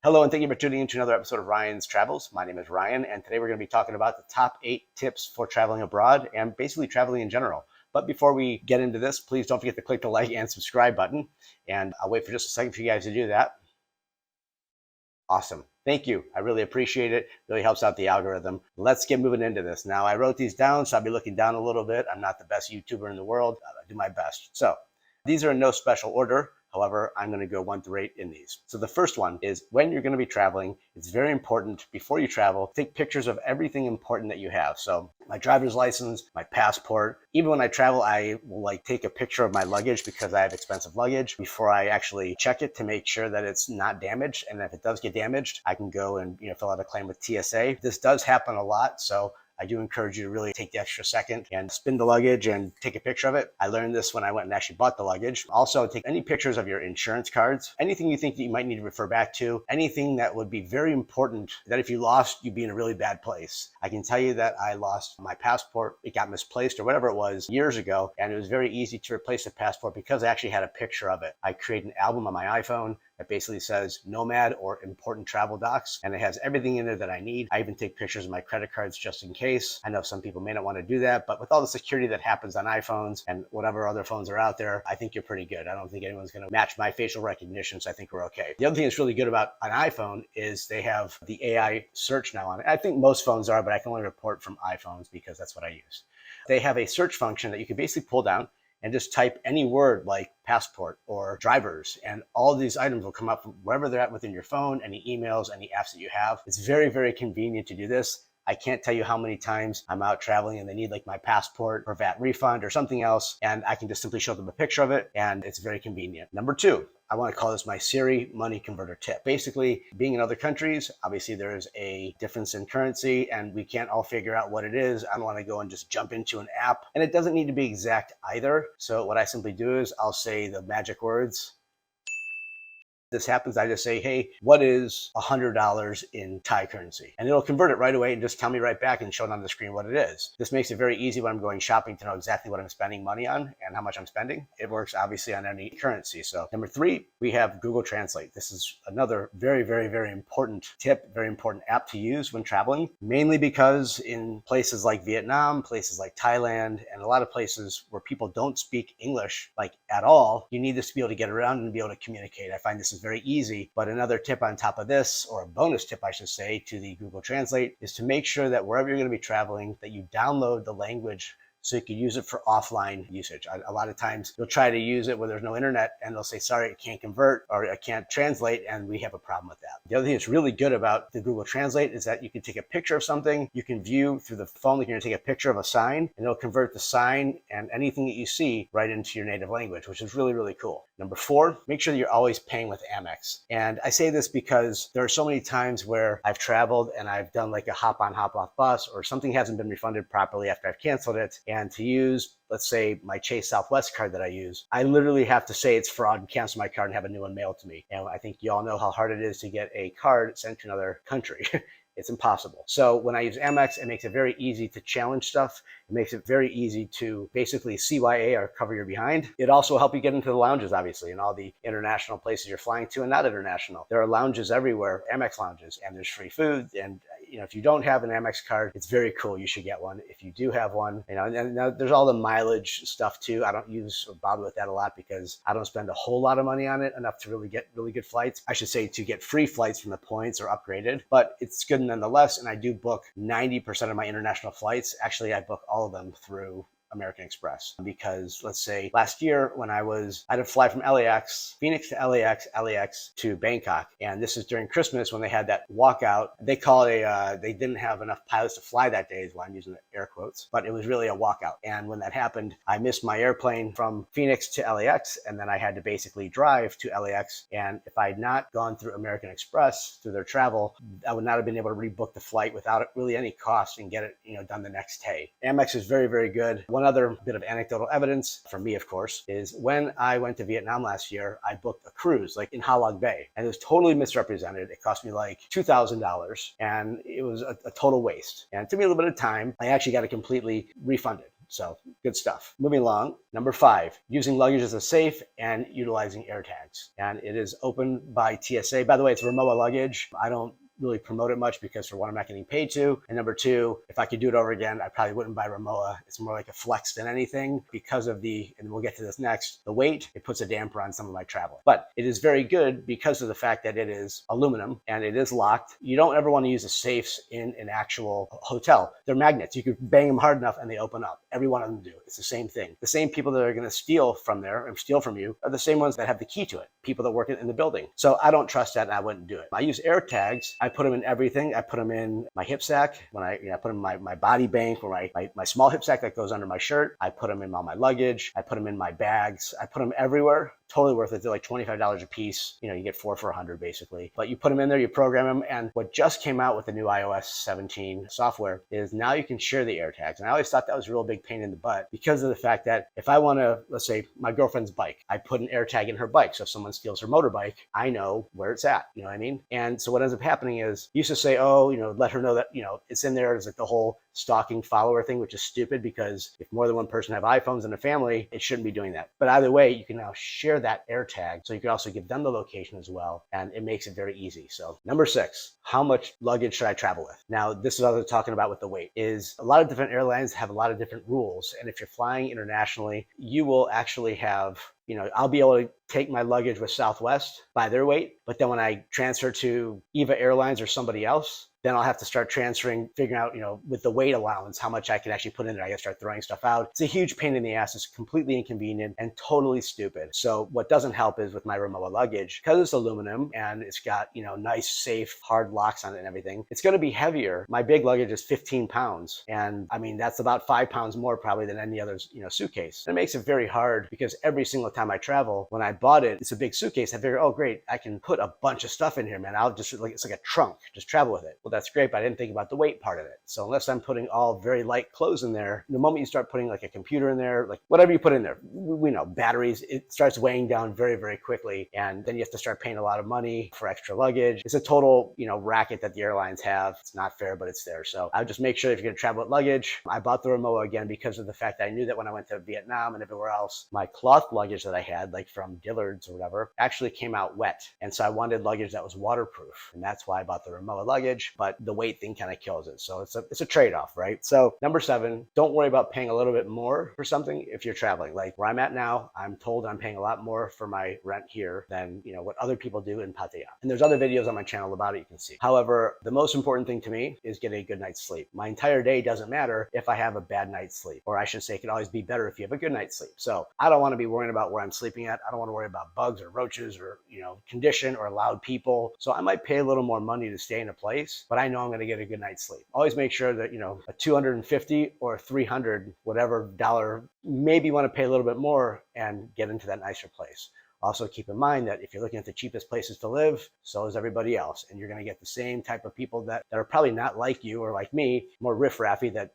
Hello, and thank you for tuning in to another episode of Ryan's Travels. My name is Ryan, and today we're going to be talking about the top 8 tips for traveling abroad and basically traveling in general. But before we get into this, please don't forget to click the like and subscribe button. And I'll wait for just a second for you guys to do that. Awesome. Thank you. I really appreciate it. Really helps out the algorithm. Let's get moving into this. Now, I wrote these down, so I'll be looking down a little bit. I'm not the best YouTuber in the world. I do my best. So these are in no special order. However, I'm going to go 1 through 8 in these. So the first one is when you're going to be traveling, it's very important before you travel, take pictures of everything important that you have. So my driver's license, my passport. Even when I travel, I will take a picture of my luggage because I have expensive luggage before I actually check it to make sure that it's not damaged. And if it does get damaged, I can go and fill out a claim with TSA. This does happen a lot. So I do encourage you to really take the extra second and spin the luggage and take a picture of it. I learned this when I went and actually bought the luggage. Also, take any pictures of your insurance cards, anything you think that you might need to refer back to, anything that would be very important that if you lost, you'd be in a really bad place. I can tell you that I lost my passport. It got misplaced or whatever it was years ago, and it was very easy to replace the passport because I actually had a picture of it. I created an album on my iPhone that basically says nomad or important travel docs, and it has everything in there that I need. I even take pictures of my credit cards just in case. I know some people may not want to do that, but with all the security that happens on iPhones and whatever other phones are out there, I think you're pretty good. I don't think anyone's going to match my facial recognition, so I think we're okay. The other thing that's really good about an iPhone is they have the AI search now on it. I think most phones are, but I can only report from iPhones because that's what I use. They have a search function that you can basically pull down and just type any word like passport or drivers, and all these items will come up from wherever they're at within your phone, any emails, any apps that you have. It's very, very convenient to do this. I can't tell you how many times I'm out traveling and they need my passport or VAT refund or something else, and I can just simply show them a picture of it, and it's very convenient. Number 2, I want to call this my Siri money converter tip. Basically, being in other countries, obviously there is a difference in currency and we can't all figure out what it is. I don't want to go and just jump into an app, and it doesn't need to be exact either. So what I simply do is I'll say the magic words. This happens, I just say, hey, what is $100 in Thai currency? And it'll convert it right away and just tell me right back and show it on the screen what it is. This makes it very easy when I'm going shopping to know exactly what I'm spending money on and how much I'm spending. It works obviously on any currency. So number 3, we have Google Translate. This is another very, very, very important tip, very important app to use when traveling, mainly because in places like Vietnam, places like Thailand, and a lot of places where people don't speak English at all, you need this to be able to get around and be able to communicate. I find this is very easy. But another tip on top of this, or a bonus tip I should say, to the Google Translate is to make sure that wherever you're going to be traveling, that you download the language so you can use it for offline usage. A lot of times you'll try to use it where there's no internet and they'll say, sorry, it can't convert or I can't translate, and we have a problem with that. The other thing that's really good about the Google Translate is that you can take a picture of something, you can view through the phone, like you're gonna take a picture of a sign, and it'll convert the sign and anything that you see right into your native language, which is really, really cool. Number 4, make sure that you're always paying with AMEX. And I say this because there are so many times where I've traveled and I've done a hop on, hop off bus, or something hasn't been refunded properly after I've canceled it. And to use, let's say, my Chase Southwest card that I use, I literally have to say it's fraud and cancel my card and have a new one mailed to me. And I think you all know how hard it is to get a card sent to another country. It's impossible. So when I use Amex, it makes it very easy to challenge stuff. It makes it very easy to basically CYA or cover your behind. It also helps you get into the lounges, obviously, in all the international places you're flying to and not international. There are lounges everywhere, Amex lounges, and there's free food. And if you don't have an Amex card, it's very cool. You should get one. If you do have one, and now there's all the mileage stuff too. I don't use or bother with that a lot because I don't spend a whole lot of money on it, enough to really get really good flights. I should say to get free flights from the points or upgraded, but it's good nonetheless. And I do book 90% of my international flights. Actually, I book all of them through American Express, because let's say last year when I had to fly from LAX, Phoenix to LAX to Bangkok. And this is during Christmas when they had that walkout. They call it they didn't have enough pilots to fly that day is why I'm using air quotes, but it was really a walkout. And when that happened, I missed my airplane from Phoenix to LAX, and then I had to basically drive to LAX. And if I had not gone through American Express through their travel, I would not have been able to rebook the flight without really any cost and get it done the next day. Amex is very, very good. One other bit of anecdotal evidence for me, of course, is when I went to Vietnam last year, I booked a cruise in Ha Long Bay, and it was totally misrepresented. It cost me $2,000, and it was a total waste. And it took me a little bit of time. I actually got it completely refunded. So good stuff. Moving along. Number 5, using luggage as a safe and utilizing AirTags. And it is opened by TSA. By the way, it's Rimowa luggage. I don't really promote it much because for one, I'm not getting paid to. And number 2, if I could do it over again, I probably wouldn't buy Rimowa. It's more like a flex than anything because of and we'll get to this next, the weight. It puts a damper on some of my travel. But it is very good because of the fact that it is aluminum and it is locked. You don't ever want to use the safes in an actual hotel. They're magnets. You could bang them hard enough and they open up. Every one of them do. It's the same thing. The same people that are going to steal from there and steal from you are the same ones that have the key to it. People that work in the building. So I don't trust that and I wouldn't do it. I use AirTags. I put them in everything. I put them in my hip sack. When I put them in my body bank or my small hip sack that goes under my shirt. I put them in all my luggage. I put them in my bags. I put them everywhere. Totally worth it. They're like $25 a piece. You get 4 for $100 basically. But you put them in there, you program them. And what just came out with the new iOS 17 software is now you can share the AirTags. And I always thought that was a real big pain in the butt because of the fact that if I want to, let's say my girlfriend's bike, I put an AirTag in her bike. So if someone steals her motorbike, I know where it's at. You know what I mean? And so what ends up happening is you used to say, oh, let her know that, it's in there. It's like the whole stalking follower thing, which is stupid because if more than one person have iPhones in a family, it shouldn't be doing that. But either way, you can now share that AirTag. So you can also give them the location as well. And it makes it very easy. So number 6, how much luggage should I travel with? Now, this is what I was talking about with the weight is a lot of different airlines have a lot of different rules. And if you're flying internationally, you will actually have I'll be able to take my luggage with Southwest by their weight. But then when I transfer to EVA Airlines or somebody else, then I'll have to start figuring out, with the weight allowance, how much I can actually put in there. I got to start throwing stuff out. It's a huge pain in the ass. It's completely inconvenient and totally stupid. So what doesn't help is with my Rimowa luggage, because it's aluminum and it's got, nice, safe, hard locks on it and everything, it's going to be heavier. My big luggage is 15 pounds. And I mean, that's about 5 pounds more probably than any other, suitcase. And it makes it very hard because every single time I travel, when I bought it, it's a big suitcase. I figured, oh, great, I can put a bunch of stuff in here, man. It's like a trunk, just travel with it. Well, that's great, but I didn't think about the weight part of it. So unless I'm putting all very light clothes in there, the moment you start putting like a computer in there, like whatever you put in there, we know batteries, it starts weighing down very, very quickly. And then you have to start paying a lot of money for extra luggage. It's a total, racket that the airlines have. It's not fair, but it's there. So I would just make sure if you're going to travel with luggage, I bought the Rimowa again because of the fact that I knew that when I went to Vietnam and everywhere else, my cloth luggage that I had, like from Dillard's or whatever, actually came out wet. And so I wanted luggage that was waterproof. And that's why I bought the Rimowa luggage. But the weight thing kind of kills it. So it's a trade-off, right? So number 7, don't worry about paying a little bit more for something if you're traveling. Like where I'm at now, I'm told I'm paying a lot more for my rent here than what other people do in Pattaya. And there's other videos on my channel about it you can see. However, the most important thing to me is getting a good night's sleep. My entire day doesn't matter if I have a bad night's sleep, or I should say it could always be better if you have a good night's sleep. So I don't want to be worrying about where I'm sleeping at. I don't want to worry about bugs or roaches or condition or loud people. So I might pay a little more money to stay in a place, but I know I'm going to get a good night's sleep. Always make sure that a 250 or 300 whatever dollar, maybe you want to pay a little bit more and get into that nicer place. Also keep in mind that if you're looking at the cheapest places to live, so is everybody else. And you're going to get the same type of people that are probably not like you or like me, more riffraffy that,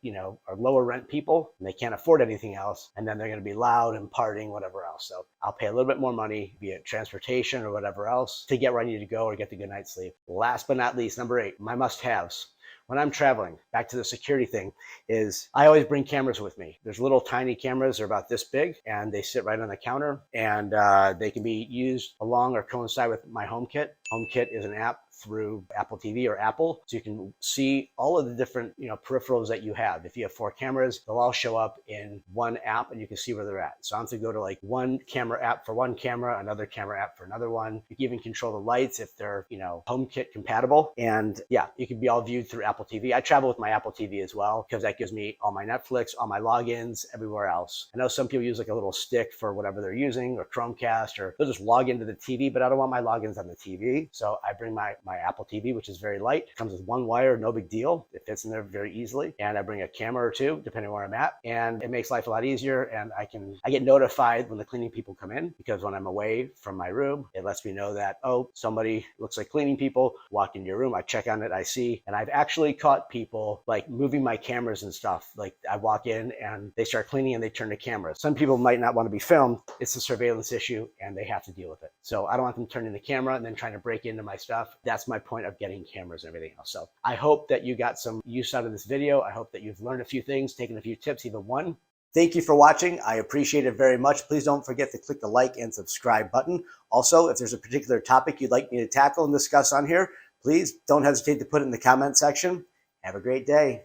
are lower rent people and they can't afford anything else. And then they're going to be loud and partying, whatever else. So I'll pay a little bit more money, be it transportation or whatever else, to get where I need to go or get the good night's sleep. Last but not least, number 8, my must-haves. When I'm traveling, back to the security thing, is I always bring cameras with me. There's little tiny cameras, they're about this big, and they sit right on the counter, and they can be used along or coincide with my HomeKit. HomeKit is an app through Apple TV or Apple, so you can see all of the different peripherals that you have. If you have 4 cameras, they'll all show up in one app and you can see where they're at. So I'm to go to like one camera app for one camera, another camera app for another one. You can even control the lights if they're HomeKit compatible. And yeah, you can be all viewed through Apple TV. I travel with my Apple TV as well because that gives me all my Netflix, all my logins, everywhere else. I know some people use like a little stick for whatever they're using or Chromecast, or they'll just log into the TV, but I don't want my logins on the TV. So I bring my Apple TV, which is very light. It comes with one wire, no big deal. It fits in there very easily. And I bring a camera or 2, depending where I'm at. And it makes life a lot easier. And I get notified when the cleaning people come in, because when I'm away from my room, it lets me know that, oh, somebody looks like cleaning people walked into your room. I check on it, I see. And I've actually caught people like moving my cameras and stuff. Like I walk in and they start cleaning and they turn the cameras. Some people might not want to be filmed. It's a surveillance issue and they have to deal with it. So I don't want them turning the camera and then trying to break into my stuff. That's my point of getting cameras and everything else. So I hope that you got some use out of this video. I hope that you've learned a few things, taken a few tips, even one. Thank you for watching. I appreciate it very much. Please don't forget to click the like and subscribe button. Also, if there's a particular topic you'd like me to tackle and discuss on here, please don't hesitate to put it in the comment section. Have a great day.